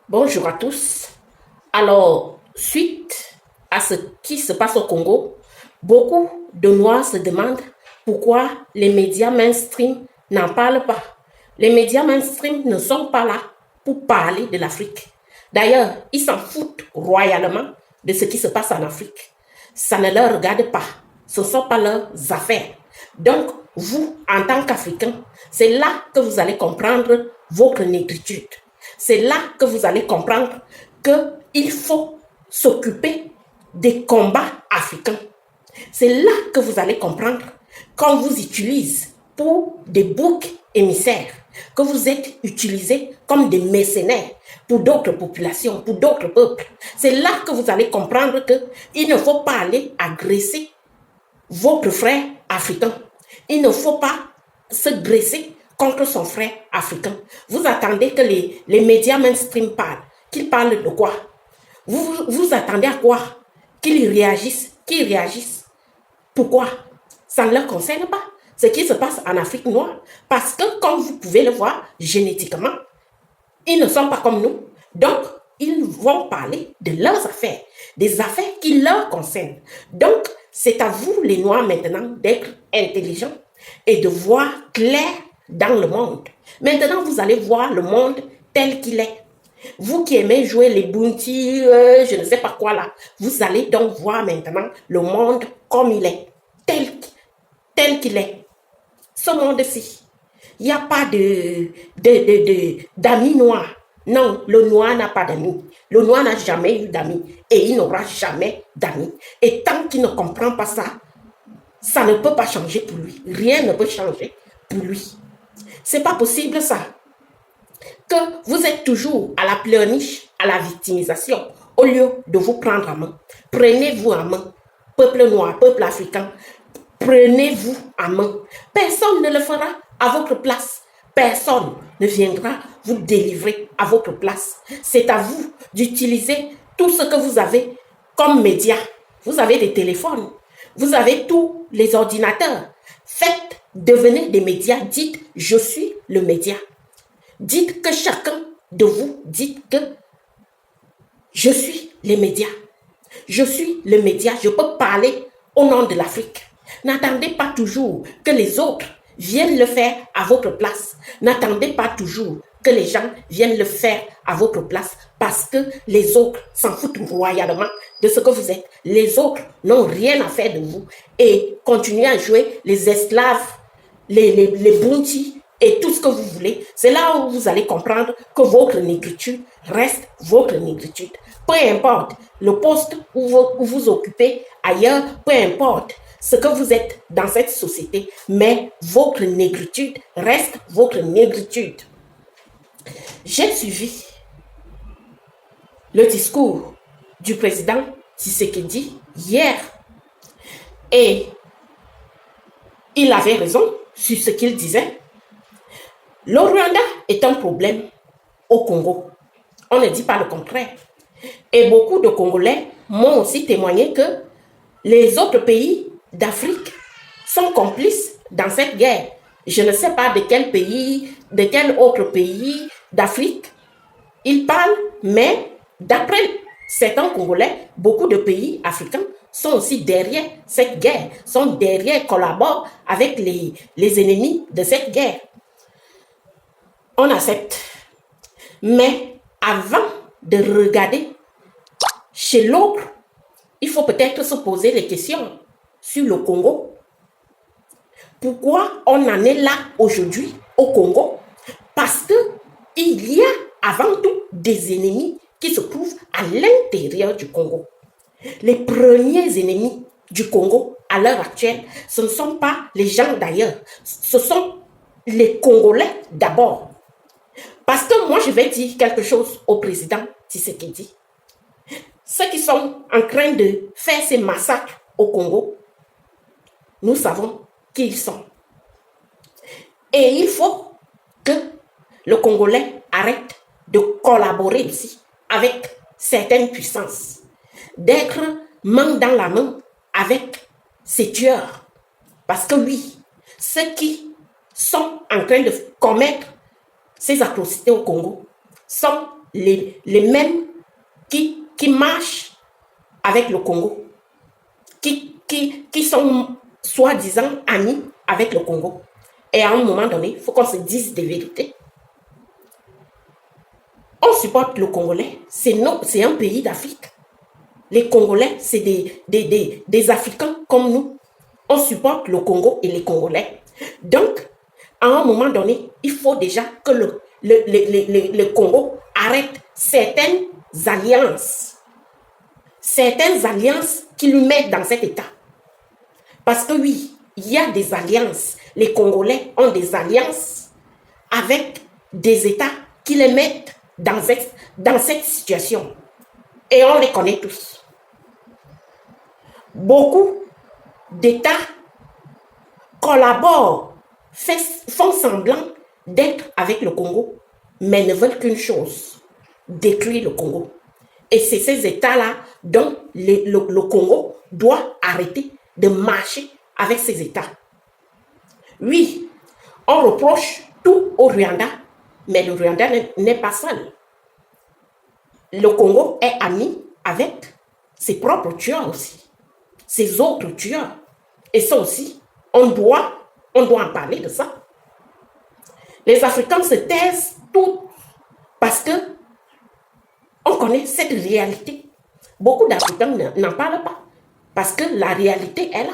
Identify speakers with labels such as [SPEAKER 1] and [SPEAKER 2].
[SPEAKER 1] Bonjour à tous. Alors, suite à ce qui se passe au Congo, beaucoup de Noirs se demandent pourquoi les médias mainstream n'en parlent pas. Les médias mainstream ne sont pas là pour parler de l'Afrique. D'ailleurs, ils s'en foutent royalement de ce qui se passe en Afrique. Ça ne leur regarde pas. Ce ne sont pas leurs affaires. Donc, vous, en tant qu'Africain, c'est là que vous allez comprendre votre négritude. C'est là que vous allez comprendre qu'il faut s'occuper des combats africains. C'est là que vous allez comprendre qu'on vous utilise pour des boucs émissaires, que vous êtes utilisés comme des mercenaires pour d'autres populations, pour d'autres peuples. C'est là que vous allez comprendre qu'il ne faut pas aller agresser votre frère africain. Il ne faut pas se dresser contre son frère africain. Vous attendez que les médias mainstream parlent. Qu'ils parlent de quoi? Vous attendez à quoi? Qu'ils réagissent? Qu'ils réagissent? Pourquoi? Ça ne leur concerne pas ce qui se passe en Afrique noire. Parce que, comme vous pouvez le voir, génétiquement, ils ne sont pas comme nous. Donc, ils vont parler de leurs affaires, des affaires qui leur concernent. Donc, c'est à vous, les Noirs, maintenant, d'être intelligents et de voir clair dans le monde. Maintenant, vous allez voir le monde tel qu'il est. Vous qui aimez jouer les bounty, je ne sais pas quoi là, vous allez donc voir maintenant le monde comme il est, tel qu'il est. Ce monde-ci, il n'y a pas d'amis noirs. Non, le noir n'a pas d'amis. Le noir n'a jamais eu d'amis et il n'aura jamais d'amis. Et tant qu'il ne comprend pas ça, ça ne peut pas changer pour lui. Rien ne peut changer pour lui. C'est pas possible ça. Que vous êtes toujours à la pleurniche, à la victimisation, au lieu de vous prendre en main. Prenez-vous en main. Peuple noir, peuple africain, prenez-vous en main. Personne ne le fera à votre place. Personne ne viendra vous délivrer à votre place. C'est à vous d'utiliser tout ce que vous avez comme médias. Vous avez des téléphones, vous avez tous les ordinateurs. Faites, devenez des médias. Dites, je suis le média. Dites que chacun de vous, dites que je suis les médias. Je suis le média, je peux parler au nom de l'Afrique. N'attendez pas toujours que les autres viennent le faire à votre place. N'attendez pas toujours que les gens viennent le faire à votre place parce que les autres s'en foutent royalement de ce que vous êtes. Les autres n'ont rien à faire de vous et continuez à jouer les esclaves, les bounty et tout ce que vous voulez. C'est là où vous allez comprendre que votre négritude reste votre négritude. Peu importe le poste où vous occupez ailleurs, peu importe ce que vous êtes dans cette société, mais votre négritude reste votre négritude. J'ai suivi le discours du président Tshisekedi hier et il avait raison sur ce qu'il disait. Le Rwanda est un problème au Congo. On ne dit pas le contraire. Et beaucoup de Congolais m'ont aussi témoigné que les autres pays d'Afrique sont complices dans cette guerre. Je ne sais pas de quel pays, de quel autre pays d'Afrique ils parlent, mais d'après certains Congolais, beaucoup de pays africains sont aussi derrière cette guerre, sont derrière, collaborent avec les ennemis de cette guerre. On accepte. Mais avant de regarder chez l'autre, il faut peut-être se poser les questions sur le Congo. Pourquoi on en est là aujourd'hui au Congo? Parce qu'il y a avant tout des ennemis qui se trouvent à l'intérieur du Congo. Les premiers ennemis du Congo à l'heure actuelle, ce ne sont pas les gens d'ailleurs, ce sont les Congolais d'abord. Parce que moi, je vais dire quelque chose au président Tshisekedi. Ceux qui sont en train de faire ces massacres au Congo, nous savons qui ils sont. Et il faut que le Congolais arrête de collaborer ici avec certaines puissances, d'être main dans la main avec ces tueurs. Parce que oui, ceux qui sont en train de commettre ces atrocités au Congo sont les mêmes qui marchent avec le Congo, qui sont soi-disant amis avec le Congo. Et à un moment donné, il faut qu'on se dise des vérités. On supporte le Congolais, c'est un pays d'Afrique. Les Congolais, c'est des Africains comme nous. On supporte le Congo et les Congolais. Donc, à un moment donné, il faut déjà que le Congo arrête certaines alliances qui lui mettent dans cet état. Parce que oui, il y a des alliances. Les Congolais ont des alliances avec des États qui les mettent dans cette situation. Et on les connaît tous. Beaucoup d'États collaborent, font semblant d'être avec le Congo, mais ne veulent qu'une chose, détruire le Congo. Et c'est ces États-là dont le Congo doit arrêter de marcher avec ces États. Oui, on reproche tout au Rwanda, mais le Rwanda n'est pas seul. Le Congo est ami avec ses propres tueurs aussi, ses autres tueurs. Et ça aussi, on doit en parler de ça. Les Africains se taisent tous parce que on connaît cette réalité. Beaucoup d'Africains n'en parlent pas parce que la réalité est là.